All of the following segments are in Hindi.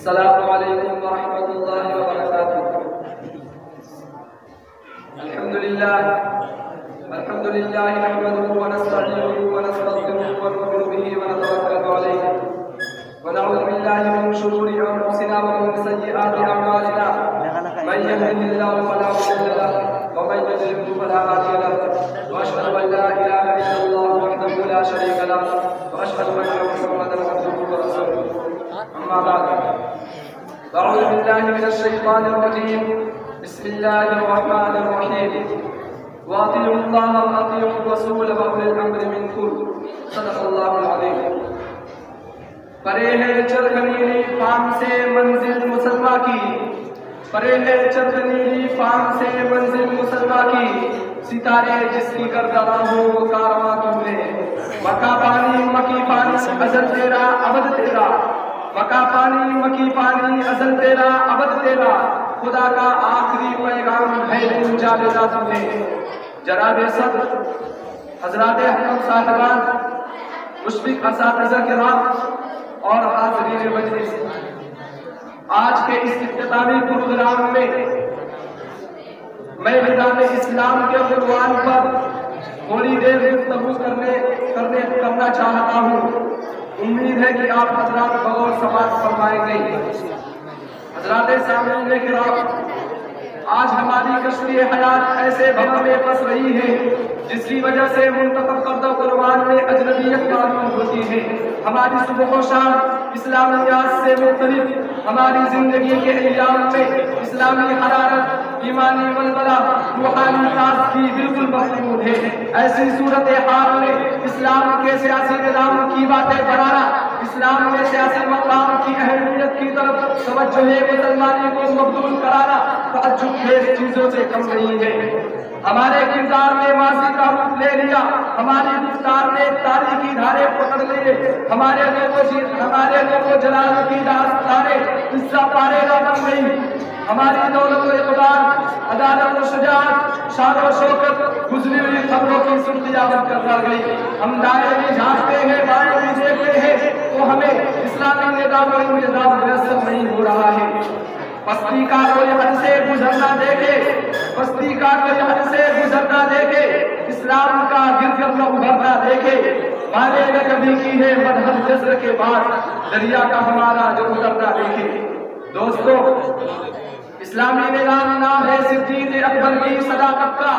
अस्सलामु अलैकुम व रहमतुल्लाहि व बरकातुहू। अल्हम्दुलिल्लाह नहमदुहु व नस्तईनुहु व नस्तगफिरुहु व नु'मिनु बिही व नतवक्कलु अलैहि व नऊज़ु बिल्लाहि मिन शुरूरि अंफुसिना व मिन सय्यिआति अअमालिना। मन यहदिहिल्लाहु फला मुदिल्ल लहु व मन युद्लिल्हु फला हादिय लहु व अशहदु अन ला इलाहा इल्लल्लाह वहदहु ला शरीका लहु व अशहदु अन्ना मुहम्मदन अब्दुहु व रसूलुहु। अम्मा बाद, अऊज़ु बिल्लाहि मिनश शैतानिर रजीम। बिस्मिल्लाहिर रहमानिर रहीम। वातियुल्लाह व अतियुर रसूल व उलिल अम्रि मिनकुम। सदक़ल्लाहुल अज़ीम। परे है चरखनीली फाम से मंजिल मुसल्मा की, परे है चरखनीली फाम से मंजिल मुसल्मा की। सितारे जिसकी गर्दवा हो वो कारवां तुमने। मक्का पानी मकी पानी अज़ल तेरा अबद तेरा। मक्का पानी मकी पानी अज़ल तेरा अबद तेरा। खुदा का आखिरी पैगाम है जावेदा तुमने। जनाबे सद्र हज़रात अहम साहिबान, मुशफ़िक़ असातिज़ा किराम और हाज़रीन मजलिस, आज के इस इख्तितामी प्रोग्राम में मैं निज़ाम इस्लाम के उन्वान पर थोड़ी देर गुफ्तगू करना चाहता हूँ। उम्मीद है कि आप हज़रात गौर समाज फरमाएंगे। हज़रात सामईन किराम, आज हमारी कश्ती हयात ऐसे भवन में फंस रही है जिसकी वजह से मुंतखब करदा कुर्बान में अजनबियत मालूम होती है। हमारी सुबह व शाम इस्लामियात से मुख्तलिफ हमारी जिंदगी के अय्याम में इस्लामी हरारत, ईमानी वलवला, रूहानी ताज़गी बिल्कुल मौजूद है। ऐसी सूरत हाल में इस्लाम के सियासी निज़ाम की बातें बढ़ाना, इस्लाम में सियासी मकाम की अहमियत की तरफ तवज्जो मुसलमानी को मकबूल कराना तअज्जुब खेज़ चीजों से कम नहीं है। हमारे किरदार ने माजी का रूप ले लिया, हमारी गुफ्तार ने तारीखी धारे पकड़ लिए। हमारे लोगों जलाल की दास्ताने किस्सा पारेगा बन गई। हमारी दौलत व इक़बाल, अदालत व शुजाअत, शान व शौकत गुजरी हुई खबरों की सुर्खियां बनकर रह गई। हम दाएं भी झांकते हैं, बाएं भी देखते हैं, तो हमें इस्लामी निज़ाम व इंतज़ाम मुयस्सर नहीं हो रहा है। बस्ती का कोई हद से गुजरना देखे, बस्ती का कोई हद से गुजरना देखे, इस्लाम का गिरकर न उभरना देखे। माने न कभी की है मदहद जज्र के बाद दरिया का हमारा जो उतरना देखे। दोस्तों, इस्लामी निज़ाम नाम है सिद्दीक़ अकबर की सदाकत का।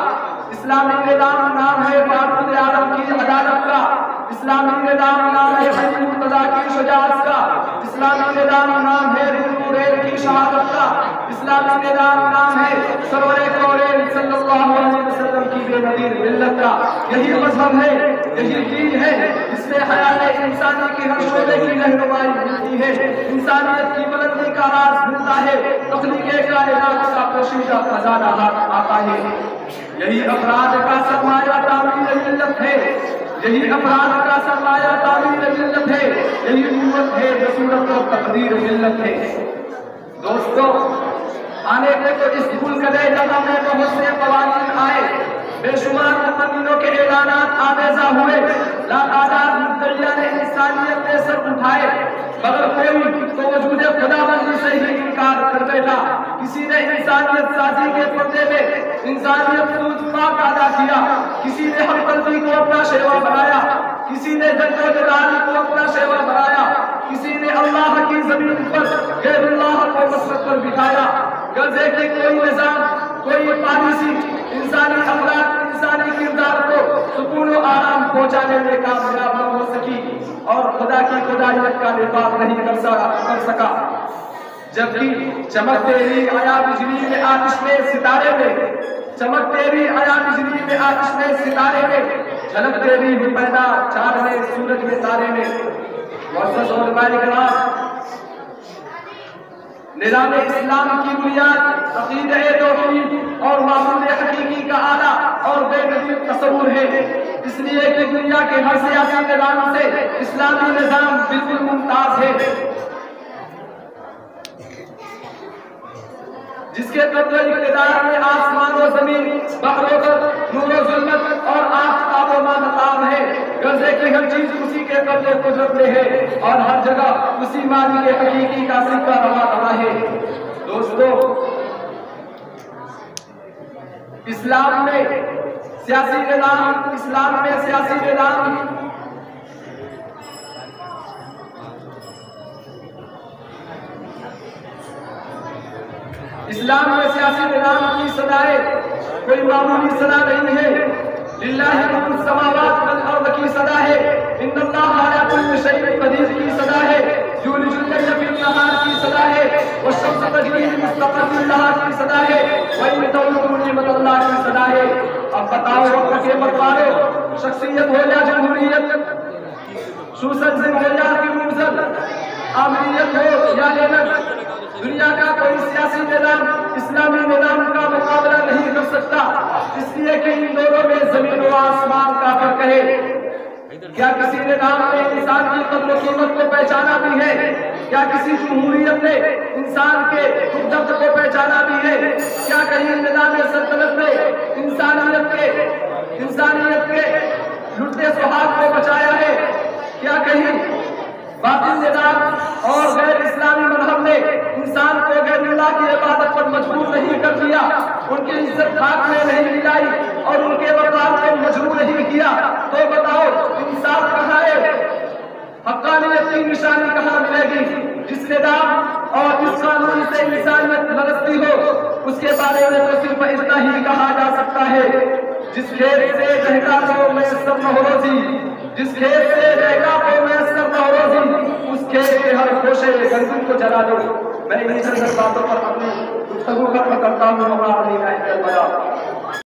इस्लामी निज़ाम नाम है फारूक़ आलम की अदालत का। इस्लामी निज़ाम नाम है अली मुर्तज़ा की शुजाअत का। इस्लामी निज़ाम नाम है नूरेन की शहादत का। इस्लामी निज़ाम नाम है सरवरे कौनैन सल्लल्लाहु अलैहि वसल्लम की बेनज़ीर मिल्लत का। यही मज़हब है, यही दीन है जिसमें हयात इंसानी की हर शोबे की रहनुमाई मिलती है, इंसानियत की बुलंदी का राज मिलता है, तख्लीक़े कायनात का पोशीदा खजाना आता है। यही अफराद का सरमाया तामीर मिल्लत है, यही अफराद का सरमाया तामीर मिल्लत है, यही कुव्वत है बसूरत और तकदीर मिल्लत है। दोस्तों, आने के तो इस मुल्क में जगह में बहुत से कवानीन आए, बेशुमार मुक़र्रिरों के ऐलानात आवेज़ा हुए, लातादाद मुद्दइया ने इंसानियत पे सर उठाए, मगर कोई तो वजूद खुदाबंदी से ही इनकार कर बैठा। किसी ने इंसानियत साजी के पर्दे में इंसानियत को उत्पाद अदा किया, किसी ने हमदर्दी को अपना शेवा बनाया, किसी ने जद्दोजहद को अपना शेवा बनाया, किसी ने अल्लाह की जमीन पर गैरुल्लाह को मसरत पर बिठाया। गर्जे की कोई निज़ाम, कोई पॉलिसी इंसानी अखलाक, इंसानी किरदार को सुकून और आराम पहुंचाने में कामयाब न हो सकी और खुदा की खुदाइयत का निफाज नहीं कर सका। जबकि चमक तेरी आया बिजली में आतिश में सितारे में, चमक तेरी आया बिजली में आतिश में सितारे में, झलक तेरी हुई पैदा चांद में सूरज में तारे में। मुअज़्ज़ज़ उलमाए किराम, निज़ाम इस्लाम की बुनियाद अक़ीदा तौहीद और मामूल हकीकी का आला और बेनज़ीर तसव्वुर है। इसलिए कि दुनिया के हर सियासी निज़ाम से इस्लामी निज़ाम बिल्कुल मुमताज़ है, जिसके कब्ज़े इक़्तिदार में आसमान और ज़मीन, बहर व नूर व ज़ुल्मत और आफ़ताब व माहताब है। गर्ज़े की हर चीज़ उसी के करके कुदरत में है और हर जगह उसी मालिक हकीकी का सिक्का रवा रहा है। दोस्तों, इस्लाम में सियासी निज़ाम, इस्लाम में सियासी निज़ाम इस्लाम में सियासी निज़ाम की सदाएं कोई मामूली सदा नहीं है। लिल्लाहि मुल्कुस समावात वल अर्द की सदा है। इन्नल्लाह अला कुल्लि शैइन कदीर की सदा है। युलिजुल लैल फिन नहार की सदा है। वश्शम्स तजरी लिमुस्तक़र्रिन लहा की सदा है। व इन तउद्दू निअमतल्लाह की सदा है। अब बताओ, वक्त के मतवाले, शख्सियत हो या जमहूरियत, सुसंजन हो या किमुसद, आमरीयत हो या लेनत, दुनिया का कोई सियासी निज़ाम इस्लामी निज़ाम का मुकाबला नहीं कर सकता, इसलिए कि इन दोनों में जमीन और आसमान का फर्क है। क्या किसी निज़ाम ने इंसान की कद्र कीमत को पहचाना भी है? क्या किसी जमहूरियत ने इंसान के दुख दर्द को पहचाना भी है? क्या कहीं निज़ाम सल्तनत ने इंसानियत के लुटते सुहाग को बचाया है? क्या कहीं बातिल निज़ाम और गैर इस्लामी मजहब ने इंसान को गैरुल्लाह की इबादत पर मजबूर नहीं कर दिया, उनकी इज्जत खाक में नहीं मिलाई और उनके वक़ार को मजबूर नहीं किया? तो बताओ, इंसाफ कहाँ है? हक़ानियत की निशानी कहाँ मिलेगी? जिस निज़ाम और जिस कानून से इंसानियत लरसती हो, उसके बारे में तो सिर्फ इतना ही कहा जा सकता है, जिस खेत से रहता तो मैसर न हो रोज़ी, जिस खेत से रहता तो मैसर न हो रोज़ी, उस खेत के हर खोशे गंदगी को जला दो। मैं इन्हीं बातों पर अपनी गुफ्तगू खत्म करता हूँ।